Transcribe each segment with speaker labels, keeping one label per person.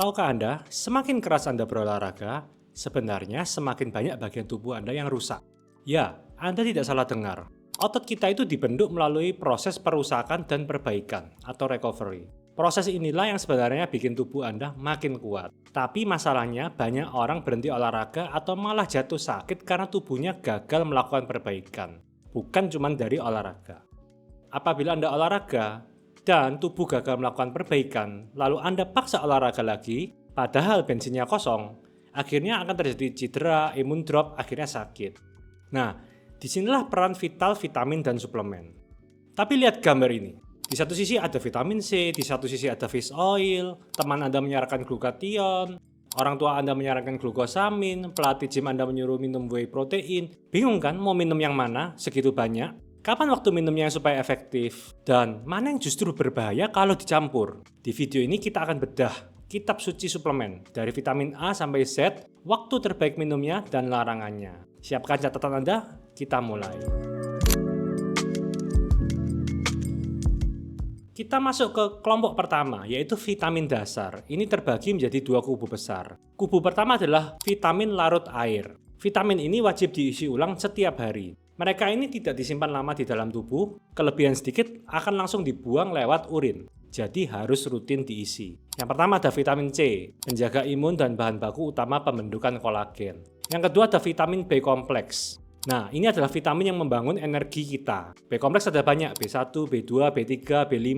Speaker 1: Tahukah Anda, semakin keras Anda berolahraga, sebenarnya semakin banyak bagian tubuh Anda yang rusak. Ya, Anda tidak salah dengar. Otot kita itu dibentuk melalui proses perusakan dan perbaikan atau recovery. Proses inilah yang sebenarnya bikin tubuh Anda makin kuat. Tapi masalahnya banyak orang berhenti olahraga atau malah jatuh sakit karena tubuhnya gagal melakukan perbaikan. Bukan cuma dari olahraga. Apabila Anda olahraga dan tubuh gagal melakukan perbaikan, lalu Anda paksa olahraga lagi, padahal bensinnya kosong, akhirnya akan terjadi cedera, imun drop, akhirnya sakit. Nah, disinilah peran vital vitamin dan suplemen. Tapi lihat gambar ini. Di satu sisi ada vitamin C, di satu sisi ada fish oil, teman Anda menyarankan glutathione, orang tua Anda menyarankan glukosamin, pelatih gym Anda menyuruh minum whey protein. Bingung kan mau minum yang mana segitu banyak? Kapan waktu minumnya supaya efektif? Dan mana yang justru berbahaya kalau dicampur? Di video ini kita akan bedah kitab suci suplemen dari vitamin A sampai Z, waktu terbaik minumnya dan larangannya. Siapkan catatan Anda, kita mulai. Kita masuk ke kelompok pertama, yaitu vitamin dasar. Ini terbagi menjadi dua kubu besar. Kubu pertama adalah vitamin larut air. Vitamin ini wajib diisi ulang setiap hari. Mereka ini tidak disimpan lama di dalam tubuh, kelebihan sedikit akan langsung dibuang lewat urin. Jadi harus rutin diisi. Yang pertama ada vitamin C, penjaga imun dan bahan baku utama pembentukan kolagen. Yang kedua ada vitamin B kompleks. Nah, ini adalah vitamin yang membangun energi kita. B kompleks ada banyak, B1, B2, B3, B5,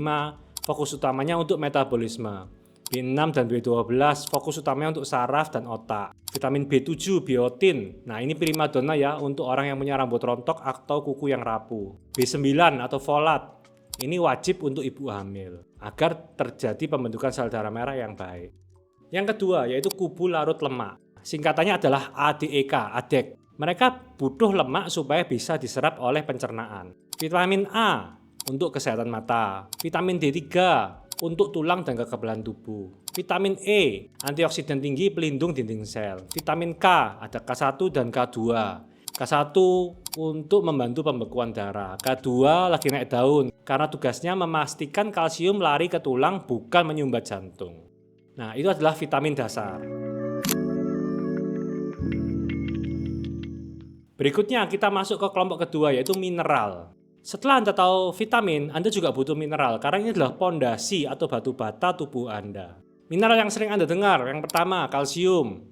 Speaker 1: fokus utamanya untuk metabolisme. B6 dan B12 fokus utamanya untuk saraf dan otak. Vitamin B7 biotin. Nah, ini primadona ya untuk orang yang punya rambut rontok atau kuku yang rapuh. B9 atau folat. Ini wajib untuk ibu hamil agar terjadi pembentukan sel darah merah yang baik. Yang kedua yaitu kubu larut lemak. Singkatannya adalah ADEK, ADEK. Mereka butuh lemak supaya bisa diserap oleh pencernaan. Vitamin A untuk kesehatan mata. Vitamin D3 untuk tulang dan kekebalan tubuh. Vitamin E, antioksidan tinggi pelindung dinding sel. Vitamin K, ada K1 dan K2. K1 untuk membantu pembekuan darah. K2 lagi naik daun karena tugasnya memastikan kalsium lari ke tulang bukan menyumbat jantung. Nah, itu adalah vitamin dasar. Berikutnya kita masuk ke kelompok kedua yaitu mineral. Setelah Anda tahu vitamin, Anda juga butuh mineral karena ini adalah pondasi atau batu bata tubuh Anda. Mineral yang sering Anda dengar, yang pertama kalsium,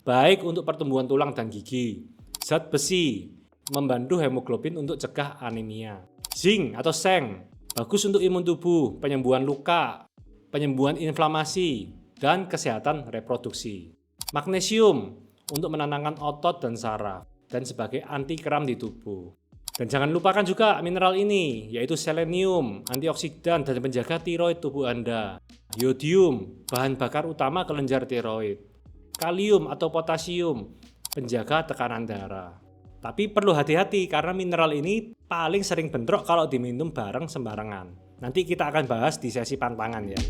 Speaker 1: baik untuk pertumbuhan tulang dan gigi. Zat besi, membantu hemoglobin untuk cegah anemia. Zinc atau seng, bagus untuk imun tubuh, penyembuhan luka, penyembuhan inflamasi, dan kesehatan reproduksi. Magnesium, untuk menenangkan otot dan saraf, dan sebagai anti kram di tubuh. Dan jangan lupakan juga mineral ini, yaitu selenium, antioksidan dan penjaga tiroid tubuh Anda. Yodium, bahan bakar utama kelenjar tiroid. Kalium atau potasium, penjaga tekanan darah. Tapi perlu hati-hati karena mineral ini paling sering bentrok kalau diminum bareng sembarangan. Nanti kita akan bahas di sesi pantangan ya.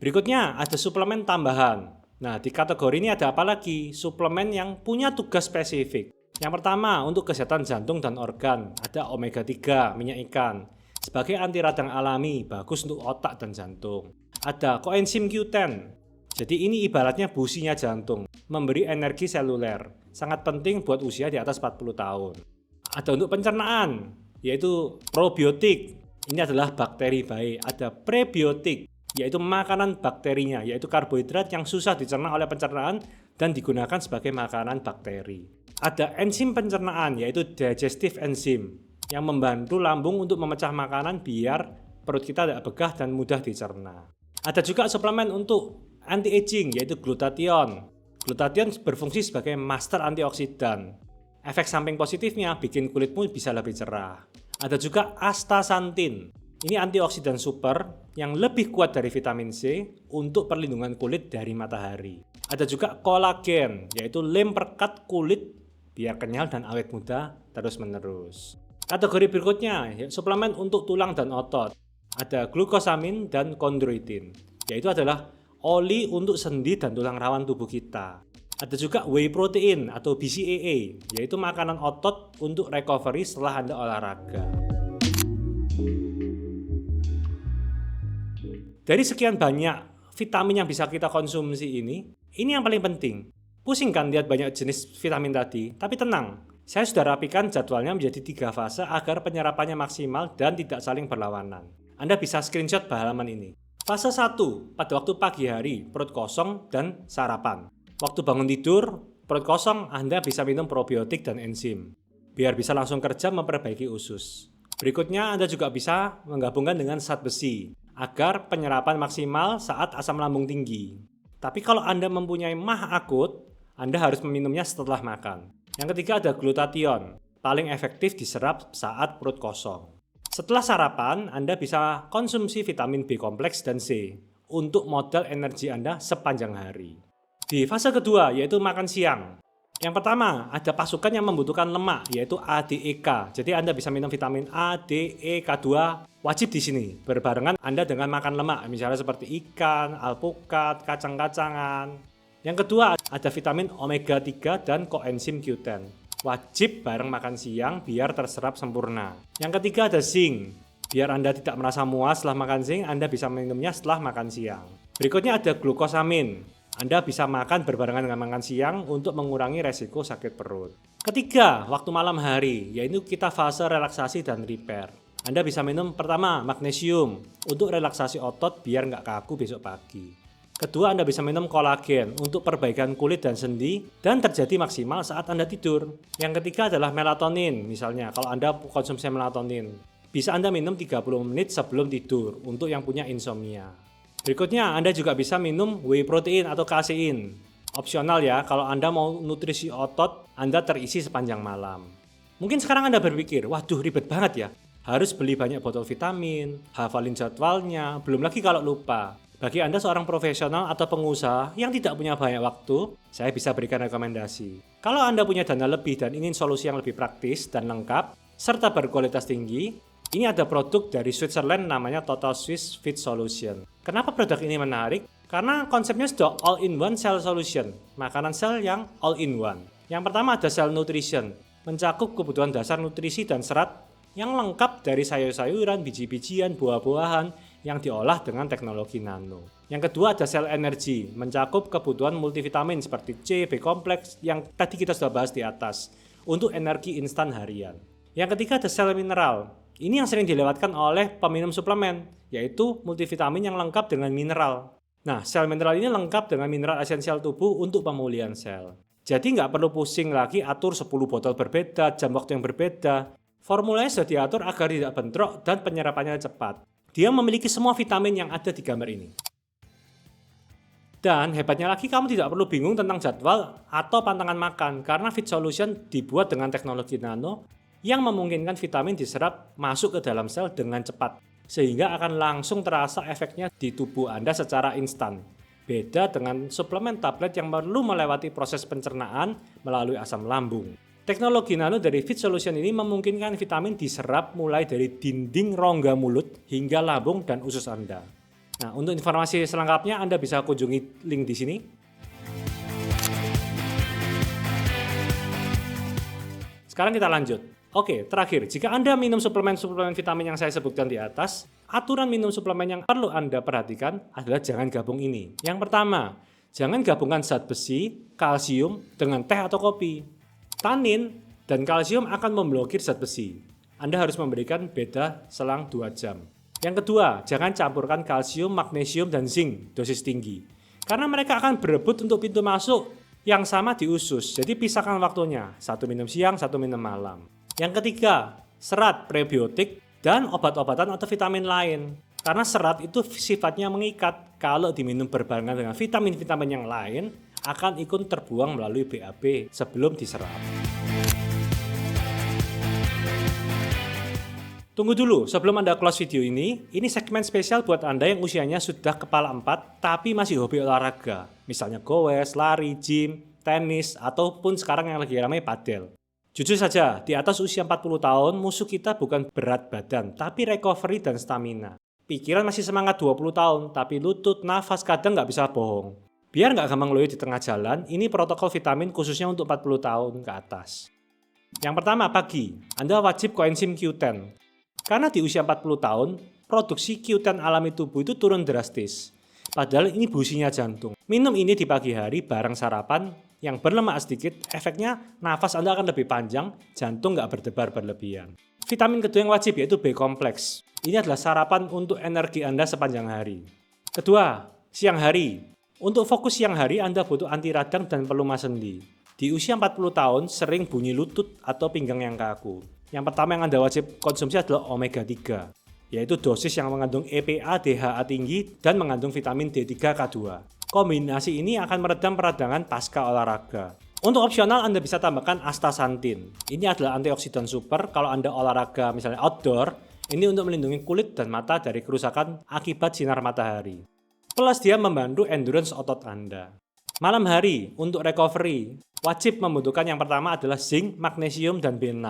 Speaker 1: Berikutnya ada suplemen tambahan. Nah, di kategori ini ada apa lagi? Suplemen yang punya tugas spesifik. Yang pertama, untuk kesehatan jantung dan organ, ada omega 3, minyak ikan. Sebagai anti radang alami, bagus untuk otak dan jantung. Ada koenzim Q10. Jadi ini ibaratnya businya jantung, memberi energi seluler. Sangat penting buat usia di atas 40 tahun. Ada untuk pencernaan, yaitu probiotik. Ini adalah bakteri baik. Ada prebiotik, yaitu makanan bakterinya, yaitu karbohidrat yang susah dicerna oleh pencernaan dan digunakan sebagai makanan bakteri. Ada enzim pencernaan, yaitu digestive enzyme, yang membantu lambung untuk memecah makanan biar perut kita tidak begah dan mudah dicerna. Ada juga suplemen untuk anti-aging, yaitu glutathione. Glutathione berfungsi sebagai master antioksidan. Efek samping positifnya bikin kulitmu bisa lebih cerah. Ada juga astaxanthin. Ini antioksidan super yang lebih kuat dari vitamin C untuk perlindungan kulit dari matahari. Ada juga kolagen, yaitu lem perekat kulit biar kenyal dan awet muda terus-menerus. Kategori berikutnya, suplemen untuk tulang dan otot. Ada glukosamin dan kondroitin, yaitu adalah oli untuk sendi dan tulang rawan tubuh kita. Ada juga whey protein atau BCAA, yaitu makanan otot untuk recovery setelah Anda olahraga. Dari sekian banyak vitamin yang bisa kita konsumsi ini yang paling penting. Pusing kan lihat banyak jenis vitamin tadi, tapi tenang. Saya sudah rapikan jadwalnya menjadi 3 fase agar penyerapannya maksimal dan tidak saling berlawanan. Anda bisa screenshot halaman ini. Fase 1, pada waktu pagi hari, perut kosong dan sarapan. Waktu bangun tidur, perut kosong, Anda bisa minum probiotik dan enzim, biar bisa langsung kerja memperbaiki usus. Berikutnya, Anda juga bisa menggabungkan dengan zat besi, agar penyerapan maksimal saat asam lambung tinggi. Tapi kalau Anda mempunyai MAH akut, Anda harus meminumnya setelah makan. Yang ketiga ada glutathione, paling efektif diserap saat perut kosong. Setelah sarapan, Anda bisa konsumsi vitamin B kompleks dan C untuk modal energi Anda sepanjang hari. Di fase kedua, yaitu makan siang. Yang pertama, ada pasukan yang membutuhkan lemak, yaitu ADEK. Jadi Anda bisa minum vitamin A, D, E, K2, wajib di sini. Berbarengan Anda dengan makan lemak, misalnya seperti ikan, alpukat, kacang-kacangan. Yang kedua, ada vitamin omega 3 dan koenzim Q10. Wajib bareng makan siang biar terserap sempurna. Yang ketiga ada zinc. Biar Anda tidak merasa muas setelah makan zinc, Anda bisa minumnya setelah makan siang. Berikutnya ada glukosamin. Anda bisa makan berbarengan dengan makan siang untuk mengurangi resiko sakit perut. Ketiga, waktu malam hari, yaitu kita fase relaksasi dan repair. Anda bisa minum pertama magnesium untuk relaksasi otot biar nggak kaku besok pagi. Kedua, Anda bisa minum kolagen untuk perbaikan kulit dan sendi dan terjadi maksimal saat Anda tidur. Yang ketiga adalah melatonin, misalnya kalau Anda konsumsi melatonin. Bisa Anda minum 30 menit sebelum tidur untuk yang punya insomnia. Berikutnya, Anda juga bisa minum whey protein atau kasein. Opsional ya, kalau Anda mau nutrisi otot, Anda terisi sepanjang malam. Mungkin sekarang Anda berpikir, waduh ribet banget ya. Harus beli banyak botol vitamin, hafalin jadwalnya, belum lagi kalau lupa. Bagi Anda seorang profesional atau pengusaha yang tidak punya banyak waktu, saya bisa berikan rekomendasi. Kalau Anda punya dana lebih dan ingin solusi yang lebih praktis dan lengkap, serta berkualitas tinggi, ini ada produk dari Switzerland namanya Total Swiss Fit Solution. Kenapa produk ini menarik? Karena konsepnya sudah all-in-one cell solution, makanan sel yang all-in-one. Yang pertama ada cell nutrition, mencakup kebutuhan dasar nutrisi dan serat yang lengkap dari sayur-sayuran, biji-bijian, buah-buahan, yang diolah dengan teknologi nano. Yang kedua ada sel energi, mencakup kebutuhan multivitamin seperti C, B kompleks yang tadi kita sudah bahas di atas, untuk energi instan harian. Yang ketiga ada sel mineral, ini yang sering dilewatkan oleh peminum suplemen, yaitu multivitamin yang lengkap dengan mineral. Nah, sel mineral ini lengkap dengan mineral esensial tubuh untuk pemulihan sel. Jadi nggak perlu pusing lagi atur 10 botol berbeda, jam waktu yang berbeda. Formulanya sudah diatur agar tidak bentrok dan penyerapannya cepat. Dia memiliki semua vitamin yang ada di gambar ini. Dan hebatnya lagi kamu tidak perlu bingung tentang jadwal atau pantangan makan karena Fit Solution dibuat dengan teknologi nano yang memungkinkan vitamin diserap masuk ke dalam sel dengan cepat sehingga akan langsung terasa efeknya di tubuh Anda secara instan. Beda dengan suplemen tablet yang perlu melewati proses pencernaan melalui asam lambung. Teknologi nano dari Fit Solution ini memungkinkan vitamin diserap mulai dari dinding rongga mulut hingga lambung dan usus Anda. Nah, untuk informasi selengkapnya Anda bisa kunjungi link di sini. Sekarang kita lanjut. Oke, terakhir, jika Anda minum suplemen-suplemen vitamin yang saya sebutkan di atas, aturan minum suplemen yang perlu Anda perhatikan adalah jangan gabung ini. Yang pertama, jangan gabungkan zat besi, kalsium dengan teh atau kopi. Tanin dan kalsium akan memblokir zat besi. Anda harus memberikan beda selang 2 jam. Yang kedua, jangan campurkan kalsium, magnesium, dan zinc dosis tinggi. Karena mereka akan berebut untuk pintu masuk yang sama di usus. Jadi pisahkan waktunya, 1 minum siang, 1 minum malam. Yang ketiga, serat, prebiotik, dan obat-obatan atau vitamin lain. Karena serat itu sifatnya mengikat. Kalau diminum berbarengan dengan vitamin-vitamin yang lain, akan ikut terbuang melalui BAB sebelum diserap. Tunggu dulu, sebelum Anda close video ini segmen spesial buat Anda yang usianya sudah kepala 4 tapi masih hobi olahraga. Misalnya goes, lari, gym, tenis, ataupun sekarang yang lagi ramai padel. Jujur saja, di atas usia 40 tahun musuh kita bukan berat badan, tapi recovery dan stamina. Pikiran masih semangat 20 tahun, tapi lutut, nafas kadang nggak bisa bohong. Biar nggak gampang loyo di tengah jalan, ini protokol vitamin khususnya untuk 40 tahun ke atas. Yang pertama, pagi. Anda wajib koenzim Q10. Karena di usia 40 tahun, produksi Q10 alami tubuh itu turun drastis. Padahal ini businya jantung. Minum ini di pagi hari bareng sarapan yang berlemak sedikit, efeknya nafas Anda akan lebih panjang, jantung nggak berdebar berlebihan. Vitamin kedua yang wajib yaitu B kompleks. Ini adalah sarapan untuk energi Anda sepanjang hari. Kedua, siang hari. Untuk fokus siang hari Anda butuh anti radang dan pelumas sendi. Di usia 40 tahun sering bunyi lutut atau pinggang yang kaku. Yang pertama yang Anda wajib konsumsi adalah omega 3, yaitu dosis yang mengandung EPA, DHA tinggi dan mengandung vitamin D3, K2. Kombinasi ini akan meredam peradangan pasca olahraga. Untuk opsional Anda bisa tambahkan astaxanthin. Ini adalah antioksidan super kalau Anda olahraga misalnya outdoor. Ini untuk melindungi kulit dan mata dari kerusakan akibat sinar matahari. Plus dia membantu endurance otot Anda. Malam hari untuk recovery wajib membutuhkan yang pertama adalah zinc, magnesium, dan B6.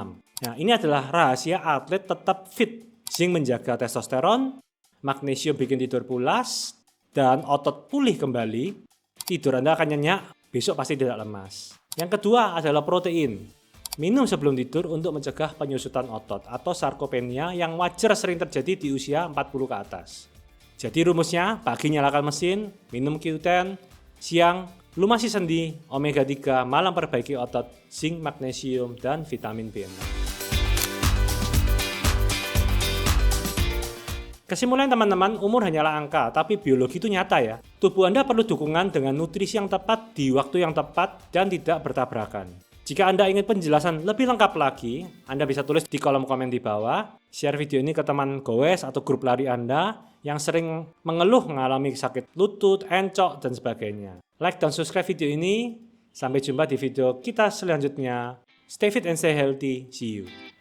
Speaker 1: Nah, ini adalah rahasia atlet tetap fit. Zinc menjaga testosteron, magnesium bikin tidur pulas, dan otot pulih kembali. Tidur Anda akan nyenyak, besok pasti tidak lemas. Yang kedua adalah protein. Minum sebelum tidur untuk mencegah penyusutan otot atau sarkopenia yang wajar sering terjadi di usia 40 ke atas. Jadi rumusnya, pagi nyalakan mesin, minum Q10, siang lumasi sendi, omega 3, malam perbaiki otot, zinc, magnesium, dan vitamin B6. Kesimpulan teman-teman, umur hanyalah angka, tapi biologi itu nyata ya. Tubuh Anda perlu dukungan dengan nutrisi yang tepat di waktu yang tepat dan tidak bertabrakan. Jika Anda ingin penjelasan lebih lengkap lagi, Anda bisa tulis di kolom komen di bawah, share video ini ke teman goes atau grup lari Anda yang sering mengeluh mengalami sakit lutut, encok, dan sebagainya. Like dan subscribe video ini. Sampai jumpa di video kita selanjutnya. Stay fit and stay healthy. See you.